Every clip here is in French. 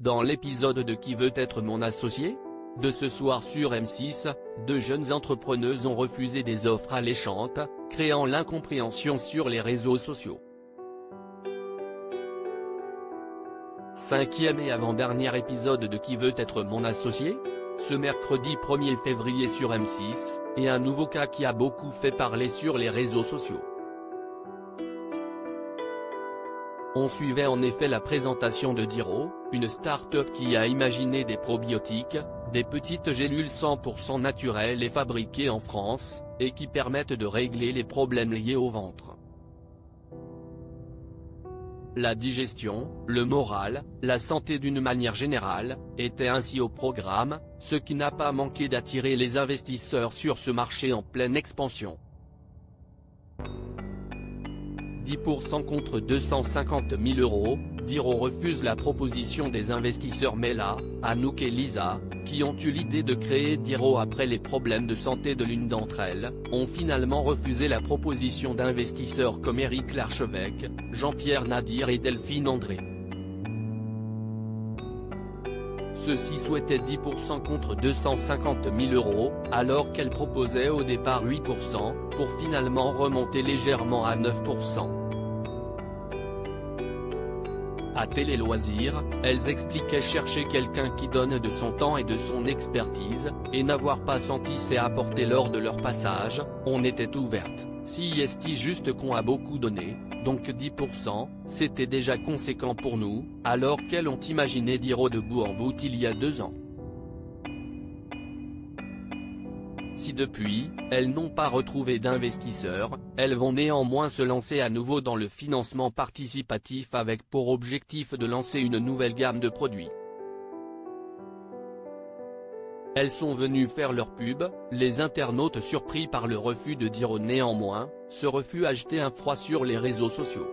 Dans l'épisode de Qui veut être mon associé de ce soir sur M6, deux jeunes entrepreneuses ont refusé des offres alléchantes, créant l'incompréhension sur les réseaux sociaux. Cinquième et avant-dernier épisode de Qui veut être mon associé ? Ce mercredi 1er février sur M6, et un nouveau cas qui a beaucoup fait parler sur les réseaux sociaux. On suivait en effet la présentation de Diro, une start-up qui a imaginé des probiotiques, des petites gélules 100% naturelles et fabriquées en France, et qui permettent de régler les problèmes liés au ventre. La digestion, le moral, la santé d'une manière générale, étaient ainsi au programme, ce qui n'a pas manqué d'attirer les investisseurs sur ce marché en pleine expansion. 10% contre 250 000 €, Diro refuse la proposition des investisseurs Mela, Anouk et Lisa, qui ont eu l'idée de créer Diro après les problèmes de santé de l'une d'entre elles, ont finalement refusé la proposition d'investisseurs comme Éric Larchevêque, Jean-Pierre Nadir et Delphine André. Ceux-ci souhaitaient 10% contre 250 000 €, alors qu'elles proposaient au départ 8%, pour finalement remonter légèrement à 9%. À Télé Loisirs, elles expliquaient chercher quelqu'un qui donne de son temps et de son expertise, et n'avoir pas senti c'est apporté lors de leur passage, on était ouverte, si est juste qu'on a beaucoup donné, donc 10%, c'était déjà conséquent pour nous, alors qu'elles ont imaginé Diro de bout en bout il y a 2 ans. Si depuis, elles n'ont pas retrouvé d'investisseurs, elles vont néanmoins se lancer à nouveau dans le financement participatif avec pour objectif de lancer une nouvelle gamme de produits. Elles sont venues faire leur pub, les internautes surpris par le refus de Diro néanmoins, ce refus a jeté un froid sur les réseaux sociaux.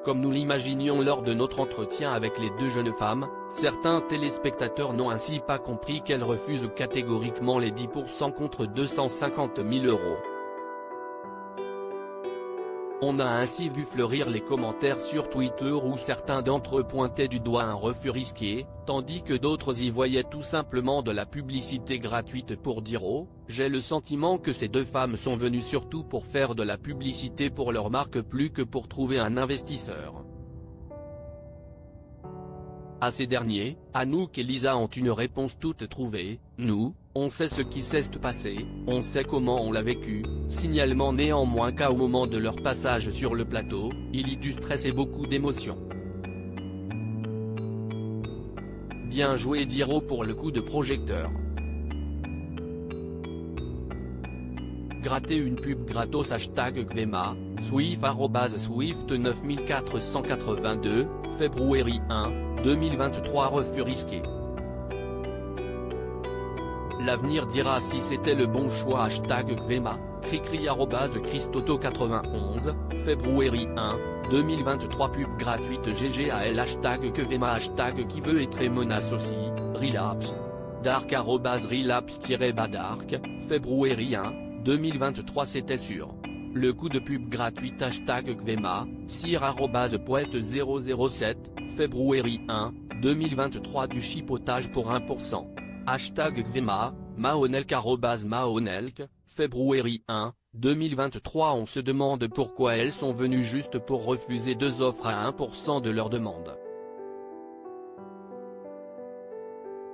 Comme nous l'imaginions lors de notre entretien avec les deux jeunes femmes, certains téléspectateurs n'ont ainsi pas compris qu'elles refusent catégoriquement les 10% contre 250 000 €. On a ainsi vu fleurir les commentaires sur Twitter où certains d'entre eux pointaient du doigt un refus risqué, tandis que d'autres y voyaient tout simplement de la publicité gratuite pour Diro. J'ai le sentiment que ces deux femmes sont venues surtout pour faire de la publicité pour leur marque plus que pour trouver un investisseur. À ces derniers, Anouk et Lisa ont une réponse toute trouvée: nous, on sait ce qui s'est passé, on sait comment on l'a vécu, signalement néanmoins qu'au moment de leur passage sur le plateau, il y eut du stress et beaucoup d'émotions. Bien joué Diro pour le coup de projecteur. Gratter une pub gratos #Gwema, Swift @Swift 9482, février 1, 2023 refus risqué. L'avenir dira si c'était le bon choix #Gwema, cricri @Christoto91, février 1, 2023 pub gratuite GGAL #Gwema qui veut être mon associé, Relapse. Dark @relapse-badark, février 1, 2023 c'était sûr. Le coup de pub gratuite #Gwema, sir @poète007, février 1, 2023 du chipotage pour 1%. #Gwema, Maonelk @Maonelk, février 1, 2023 On se demande pourquoi elles sont venues juste pour refuser 2 offres à 1% de leur demande.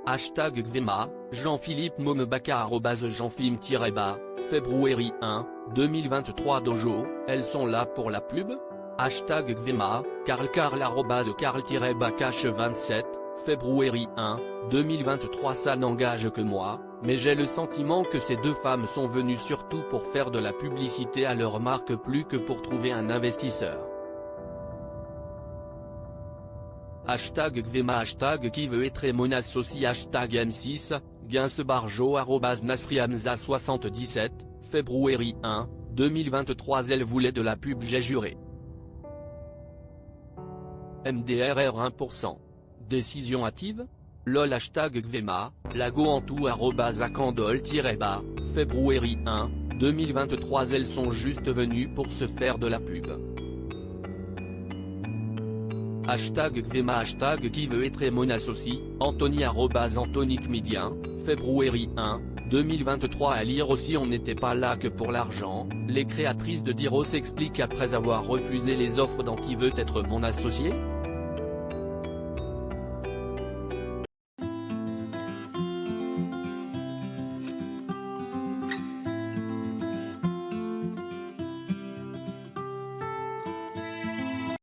#Gwema, Jean-Philippe Momebaka @Jeanfilm-bas, février 1, 2023 Dojo, elles sont là pour la pub ? #Gwema, Karl @Karl-Bakache27, février 1, 2023 Ça n'engage que moi, mais j'ai le sentiment que ces deux femmes sont venues surtout pour faire de la publicité à leur marque plus que pour trouver un investisseur. #Gwema qui veut être mon associé #M6, Gainsbarjo @Nasriamza77, février 1, 2023 Elle voulait de la pub j'ai juré. MDRR 1%. Décision hâtive ? LOL #Gwema, Lago en tout @Acandol-bas, février 1, 2023 Elles sont juste venues pour se faire de la pub. Hashtag Gvema hashtag qui veut être mon associé, Anthony @anthonycmédien, February 1, 2023 à lire aussi. On n'était pas là que pour l'argent, les créatrices de Diro s'expliquent après avoir refusé les offres dans Qui veut être mon associé.